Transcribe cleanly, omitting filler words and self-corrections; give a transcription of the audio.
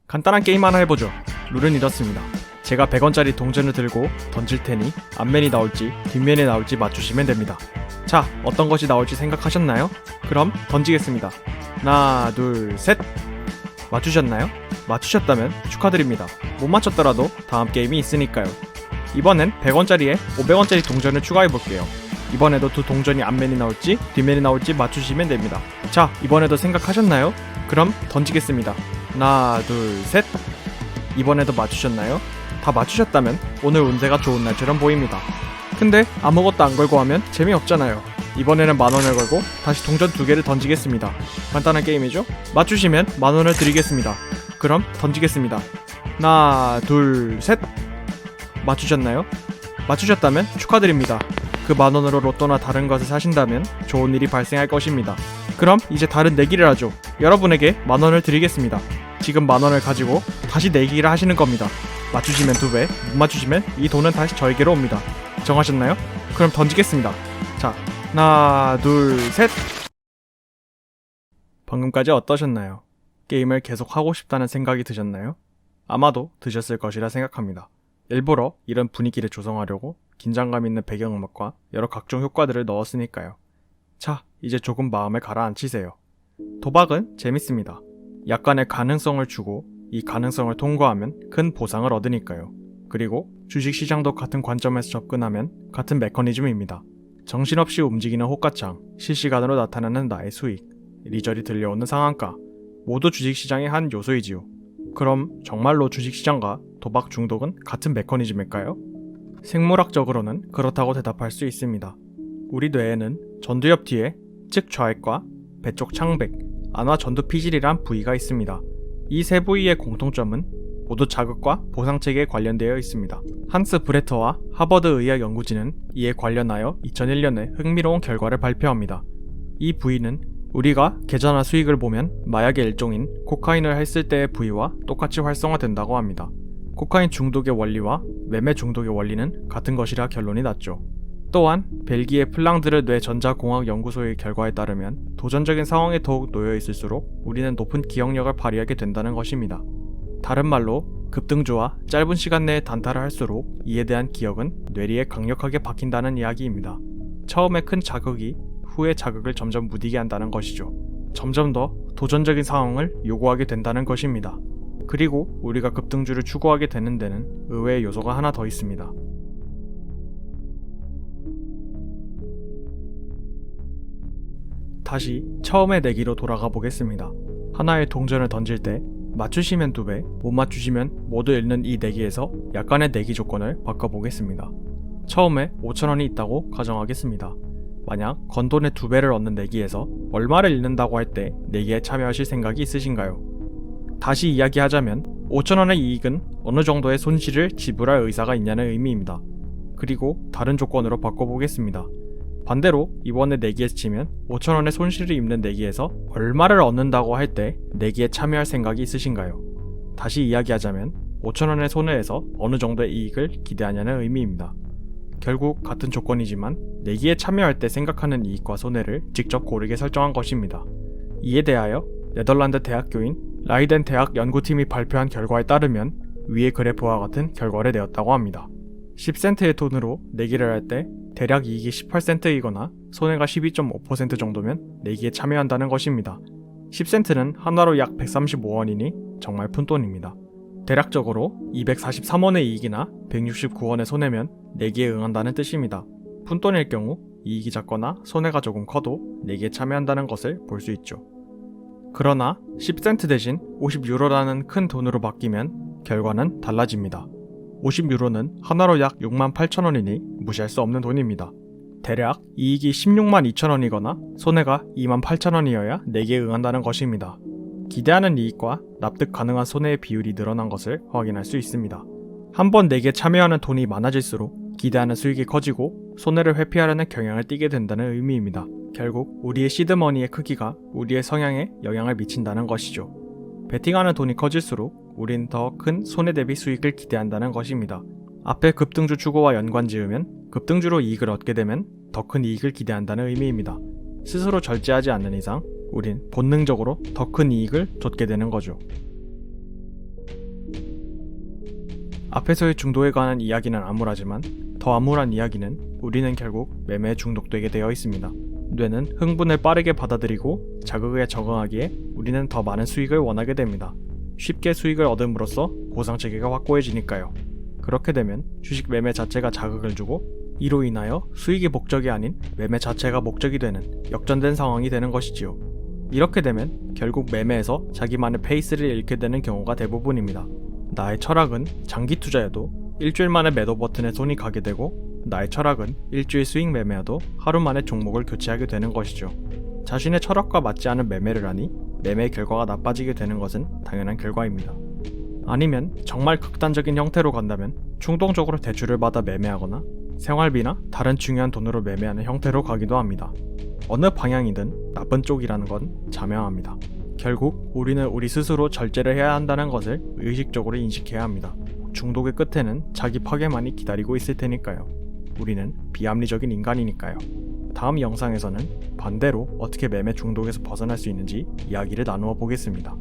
간단한 게임 하나 해보죠. 룰은 이렇습니다. 제가 100원짜리 동전을 들고 던질 테니 앞면이 나올지 뒷면이 나올지 맞추시면 됩니다. 자, 어떤 것이 나올지 생각하셨나요? 그럼 던지겠습니다. 하나, 둘, 셋! 맞추셨나요? 맞추셨다면 축하드립니다. 못 맞췄더라도 다음 게임이 있으니까요. 이번엔 100원짜리에 500원짜리 동전을 추가해볼게요. 이번에도 두 동전이 앞면이 나올지 뒷면이 나올지 맞추시면 됩니다. 자, 이번에도 생각하셨나요? 그럼 던지겠습니다. 하나, 둘, 셋! 이번에도 맞추셨나요? 다 맞추셨다면 오늘 운세가 좋은 날처럼 보입니다. 근데 아무것도 안 걸고 하면 재미없잖아요. 이번에는 만원을 걸고 다시 동전 2개를 던지겠습니다. 간단한 게임이죠? 맞추시면 만원을 드리겠습니다. 그럼 던지겠습니다. 하나, 둘, 셋! 맞추셨나요? 맞추셨다면 축하드립니다. 그 만원으로 로또나 다른 것을 사신다면 좋은 일이 발생할 것입니다. 그럼 이제 다른 내기를 하죠. 여러분에게 만원을 드리겠습니다. 지금 만원을 가지고 다시 내기를 하시는 겁니다. 맞추시면 2배, 못 맞추시면 이 돈은 다시 저에게로 옵니다. 정하셨나요? 그럼 던지겠습니다. 자, 하나, 둘, 셋! 방금까지 어떠셨나요? 게임을 계속 하고 싶다는 생각이 드셨나요? 아마도 드셨을 것이라 생각합니다. 일부러 이런 분위기를 조성하려고 긴장감 있는 배경음악과 여러 각종 효과들을 넣었으니까요. 자, 이제 조금 마음을 가라앉히세요. 도박은 재밌습니다. 약간의 가능성을 주고 이 가능성을 통과하면 큰 보상을 얻으니까요. 그리고 주식시장도 같은 관점에서 접근하면 같은 메커니즘입니다. 정신없이 움직이는 호가창, 실시간으로 나타나는 나의 수익, 이리저리 들려오는 상한가, 모두 주식시장의 한 요소이지요. 그럼 정말로 주식시장과 도박 중독은 같은 메커니즘일까요? 생물학적으로는 그렇다고 대답할 수 있습니다. 우리 뇌에는 전두엽 뒤에 즉 좌액과 배쪽 창백, 안와 전두 피질이란 부위가 있습니다. 이 세 부위의 공통점은 모두 자극과 보상체계에 관련되어 있습니다. 한스 브레터와 하버드 의학 연구진은 이에 관련하여 2001년에 흥미로운 결과를 발표합니다. 이 부위는 우리가 계좌나 수익을 보면 마약의 일종인 코카인을 했을 때의 부위와 똑같이 활성화된다고 합니다. 코카인 중독의 원리와 매매 중독의 원리는 같은 것이라 결론이 났죠. 또한 벨기에 플랑드르 뇌전자공학 연구소의 결과에 따르면 도전적인 상황에 더욱 놓여 있을수록 우리는 높은 기억력을 발휘하게 된다는 것입니다. 다른 말로 급등주와 짧은 시간 내에 단타를 할수록 이에 대한 기억은 뇌리에 강력하게 박힌다는 이야기입니다. 처음에 큰 자극이 후의 자극을 점점 무디게 한다는 것이죠. 점점 더 도전적인 상황을 요구하게 된다는 것입니다. 그리고 우리가 급등주를 추구하게 되는 데는 의외의 요소가 하나 더 있습니다. 다시 처음의 내기로 돌아가 보겠습니다. 하나의 동전을 던질 때 맞추시면 2배, 못 맞추시면 모두 잃는 이 내기에서 약간의 내기 조건을 바꿔보겠습니다. 처음에 5,000원이 있다고 가정하겠습니다. 만약 건돈의 2배를 얻는 내기에서 얼마를 잃는다고 할 때 내기에 참여하실 생각이 있으신가요? 다시 이야기하자면 5,000원의 이익은 어느 정도의 손실을 지불할 의사가 있냐는 의미입니다. 그리고 다른 조건으로 바꿔보겠습니다. 반대로 이번에 내기에 치면 5,000원의 손실을 입는 내기에서 얼마를 얻는다고 할 때 내기에 참여할 생각이 있으신가요? 다시 이야기하자면 5,000원의 손해에서 어느 정도의 이익을 기대하냐는 의미입니다. 결국 같은 조건이지만 내기에 참여할 때 생각하는 이익과 손해를 직접 고르게 설정한 것입니다. 이에 대하여 네덜란드 대학교인 라이덴 대학 연구팀이 발표한 결과에 따르면 위의 그래프와 같은 결과를 내었다고 합니다. 10센트의 돈으로 내기를 할 때 대략 이익이 18센트이거나 손해가 12.5% 정도면 내기에 참여한다는 것입니다. 10센트는 한화로 약 135원이니 정말 푼돈입니다. 대략적으로 243원의 이익이나 169원의 손해면 내기에 응한다는 뜻입니다. 푼돈일 경우 이익이 작거나 손해가 조금 커도 내기에 참여한다는 것을 볼 수 있죠. 그러나 10센트 대신 50유로라는 큰 돈으로 바뀌면 결과는 달라집니다. 50유로는 하나로 약 68,000원이니 무시할 수 없는 돈입니다. 대략 이익이 162,000원이거나 손해가 28,000원이어야 내기에 응한다는 것입니다. 기대하는 이익과 납득 가능한 손해의 비율이 늘어난 것을 확인할 수 있습니다. 한번 내기에 참여하는 돈이 많아질수록 기대하는 수익이 커지고 손해를 회피하려는 경향을 띠게 된다는 의미입니다. 결국 우리의 시드머니의 크기가 우리의 성향에 영향을 미친다는 것이죠. 베팅하는 돈이 커질수록 우린 더 큰 손해 대비 수익을 기대한다는 것입니다. 앞에 급등주 추구와 연관지으면 급등주로 이익을 얻게 되면 더 큰 이익을 기대한다는 의미입니다. 스스로 절제하지 않는 이상 우린 본능적으로 더 큰 이익을 좇게 되는 거죠. 앞에서의 중독에 관한 이야기는 암울하지만 더 암울한 이야기는 우리는 결국 매매에 중독되게 되어 있습니다. 뇌는 흥분을 빠르게 받아들이고 자극에 적응하기에 우리는 더 많은 수익을 원하게 됩니다. 쉽게 수익을 얻음으로써 보상체계가 확고해지니까요. 그렇게 되면 주식 매매 자체가 자극을 주고 이로 인하여 수익이 목적이 아닌 매매 자체가 목적이 되는 역전된 상황이 되는 것이지요. 이렇게 되면 결국 매매에서 자기만의 페이스를 잃게 되는 경우가 대부분입니다. 나의 철학은 장기 투자여도 일주일 만에 매도 버튼에 손이 가게 되고 나의 철학은 일주일 수익 매매여도 하루 만에 종목을 교체하게 되는 것이죠. 자신의 철학과 맞지 않은 매매를 하니 매매의 결과가 나빠지게 되는 것은 당연한 결과입니다. 아니면 정말 극단적인 형태로 간다면 충동적으로 대출을 받아 매매하거나 생활비나 다른 중요한 돈으로 매매하는 형태로 가기도 합니다. 어느 방향이든 나쁜 쪽이라는 건 자명합니다. 결국 우리는 우리 스스로 절제를 해야 한다는 것을 의식적으로 인식해야 합니다. 중독의 끝에는 자기 파괴만이 기다리고 있을 테니까요. 우리는 비합리적인 인간이니까요. 다음 영상에서는 반대로 어떻게 매매 중독에서 벗어날 수 있는지 이야기를 나누어 보겠습니다.